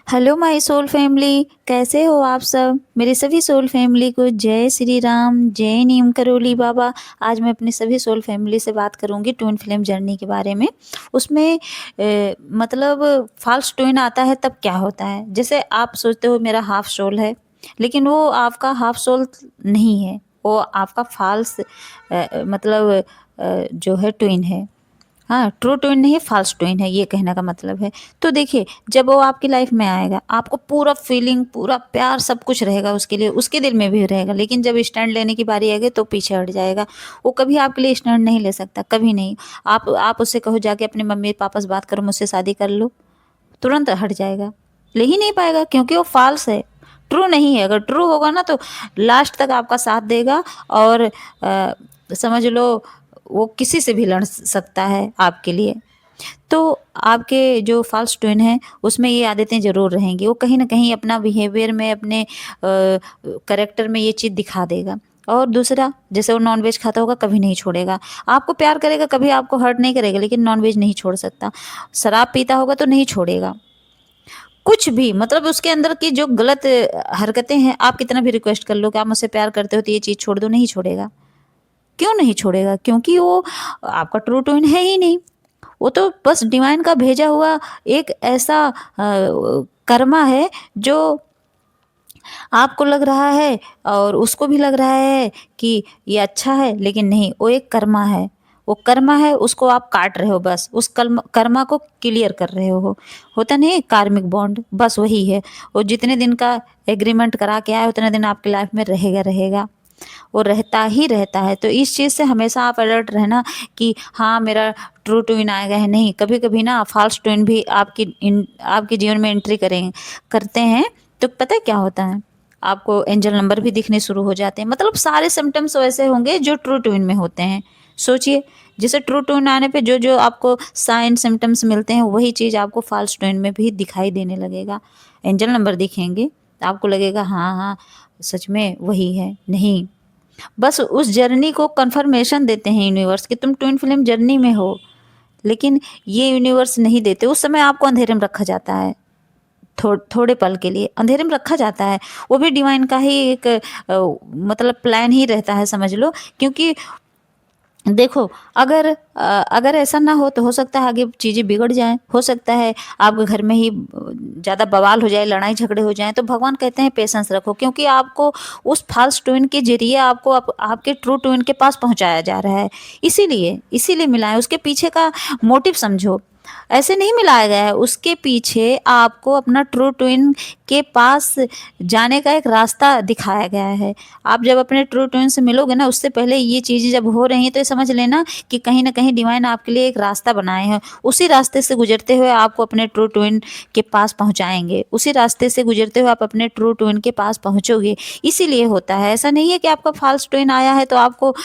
Hello my soul family, कैसे हो आप सब। मेरे सभी सोल फैमिली को जय श्री राम, जय नीम करोली बाबा। आज मैं अपनी सभी सोल फैमिली से बात करूंगी ट्विन फ्लेम जर्नी के बारे में। उसमें मतलब फॉल्स ट्विन आता है तब क्या होता है। जैसे आप सोचते हो मेरा हाफ सोल है, लेकिन वो आपका हाफ सोल नहीं है, वो आपका फॉल्स मतलब जो है ट्विन है। हाँ, ट्रू ट्विन नहीं, फॉल्स ट्विन है, ये कहने का मतलब है। तो देखिए, जब वो आपकी लाइफ में आएगा, आपको पूरा फीलिंग, पूरा प्यार, सब कुछ रहेगा उसके लिए, उसके दिल में भी रहेगा, लेकिन जब स्टैंड लेने की बारी आएगी तो पीछे हट जाएगा। वो कभी आपके लिए स्टैंड नहीं ले सकता, कभी नहीं। आप उससे कहो जाके अपने मम्मी पापा से बात करो, मुझसे शादी कर लो, तुरंत हट जाएगा, ले ही नहीं पाएगा, क्योंकि वो फॉल्स है, ट्रू नहीं है। अगर ट्रू होगा ना तो लास्ट तक आपका साथ देगा, और समझ लो वो किसी से भी लड़ सकता है आपके लिए। तो आपके जो फॉल्स ट्विन है उसमें ये आदतें ज़रूर रहेंगी, वो कहीं ना कहीं अपना बिहेवियर में, अपने करेक्टर में ये चीज़ दिखा देगा। और दूसरा, जैसे वो नॉनवेज खाता होगा, कभी नहीं छोड़ेगा। आपको प्यार करेगा, कभी आपको हर्ट नहीं करेगा, लेकिन नॉनवेज नहीं छोड़ सकता। शराब पीता होगा तो नहीं छोड़ेगा। कुछ भी मतलब उसके अंदर की जो गलत हरकतें हैं, आप कितना भी रिक्वेस्ट कर लो कि आप मुझसे प्यार करते हो तो ये चीज़ छोड़ दो, नहीं छोड़ेगा। क्यों नहीं छोड़ेगा? क्योंकि वो आपका ट्रू ट्विन है ही नहीं। वो तो बस डिवाइन का भेजा हुआ एक ऐसा कर्मा है, जो आपको लग रहा है और उसको भी लग रहा है कि ये अच्छा है, लेकिन नहीं, वो एक कर्मा है। वो कर्मा है, उसको आप काट रहे हो, बस उस कर्मा को क्लियर कर रहे हो। होता नहीं है कार्मिक बॉन्ड, बस वही है। वो जितने दिन का एग्रीमेंट करा के आए, उतने दिन आपकी लाइफ में रहेगा रहेगा, वो रहता ही रहता है। तो इस चीज़ से हमेशा आप अलर्ट रहना कि हाँ, मेरा ट्रू ट्विन आएगा है। नहीं, कभी कभी ना फॉल्स ट्विन भी आपके जीवन में एंट्री करते हैं। तो पता है क्या होता है, आपको एंजल नंबर भी दिखने शुरू हो जाते हैं। मतलब सारे सिम्टम्स वैसे होंगे जो ट्रू ट्विन में होते हैं। सोचिए, जैसे ट्रू ट्विन आने पे जो जो आपको साइन सिम्टम्स मिलते हैं, वही चीज़ आपको फॉल्स ट्विन में भी दिखाई देने लगेगा। एंजल नंबर दिखेंगे तो आपको लगेगा हाँ हाँ, सच में वही है। नहीं, बस उस जर्नी को कंफर्मेशन देते हैं यूनिवर्स कि तुम ट्विन फ्लेम जर्नी में हो। लेकिन ये यूनिवर्स नहीं देते, उस समय आपको अंधेरे में रखा जाता है। थोड़े पल के लिए अंधेरे में रखा जाता है। वो भी डिवाइन का ही एक मतलब प्लान ही रहता है, समझ लो। क्योंकि देखो, अगर ऐसा ना हो सकता है आगे चीज़ें बिगड़ जाएं। हो सकता है आपके घर में ही ज़्यादा बवाल हो जाए, लड़ाई झगड़े हो जाएं। तो भगवान कहते हैं पेशेंस रखो, क्योंकि आपको उस फॉल्स ट्विन के जरिए आपको आपके ट्रू ट्विन के पास पहुंचाया जा रहा है। इसीलिए मिला है। उसके पीछे का मोटिव समझो। ऐसे नहीं मिलाया गया है, उसके पीछे आपको अपना ट्रू ट्विन के पास जाने का एक रास्ता दिखाया गया है। आप जब अपने ट्रू ट्विन से मिलोगे ना, उससे पहले ये चीज़ें जब हो रही हैं, तो ये समझ लेना कि कहीं ना कहीं डिवाइन आपके लिए एक रास्ता बनाए हैं। उसी रास्ते से गुजरते हुए आपको अपने ट्रू ट्विन के पास पहुंचाएंगे। उसी रास्ते से गुजरते हुए आप अपने ट्रू ट्विन के पास पहुंचोगे। इसीलिए होता है। ऐसा नहीं है कि आपका फॉल्स ट्विन आया है तो आपको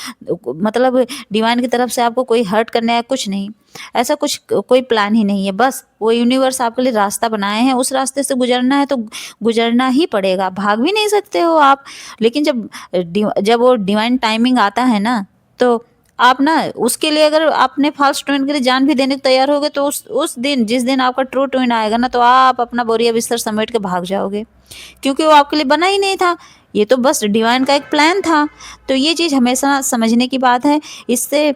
मतलब डिवाइन की तरफ से आपको कोई हर्ट करना है, कुछ नहीं। ऐसा कुछ कोई प्लान ही नहीं है। बस वो यूनिवर्स आपके लिए रास्ता बनाए हैं, उस रास्ते से गुजरना है तो गुजरना ही पड़ेगा, भाग भी नहीं सकते हो आप। लेकिन जब वो डिवाइन टाइमिंग आता है ना, तो आप ना उसके लिए, अगर आपने फॉल्स ट्विन के लिए जान भी देने को तैयार हो गए, तो उस दिन, जिस दिन आपका ट्रू ट्विन आएगा ना, तो आप अपना बोरिया बिस्तर समेट के भाग जाओगे, क्योंकि वो आपके लिए बना ही नहीं था। ये तो बस डिवाइन का एक प्लान था। तो ये चीज़ हमेशा समझने की बात है। इससे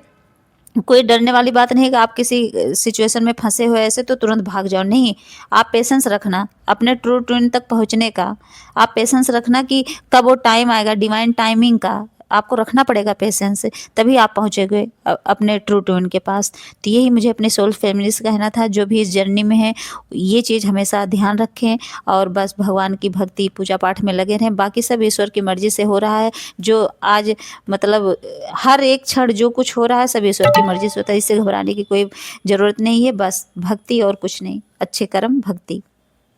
कोई डरने वाली बात नहीं है कि आप किसी सिचुएशन में फंसे हो ऐसे तो तुरंत भाग जाओ, नहीं। आप पेशेंस रखना अपने ट्रू ट्विन तक पहुंचने का। आप पेशेंस रखना कि कब वो टाइम आएगा, डिवाइन टाइमिंग का आपको रखना पड़ेगा पेशेंस, तभी आप पहुंचेंगे अपने ट्रू ट्विन के पास। तो यही मुझे अपने सोल फैमिली से कहना था, जो भी इस जर्नी में है, ये चीज़ हमेशा ध्यान रखें। और बस भगवान की भक्ति पूजा पाठ में लगे रहें, बाकी सब ईश्वर की मर्जी से हो रहा है। जो आज मतलब हर एक क्षण जो कुछ हो रहा है, सब ईश्वर की मर्जी से होता है। इससे घबराने की कोई ज़रूरत नहीं है। बस भक्ति और कुछ नहीं, अच्छे कर्म, भक्ति।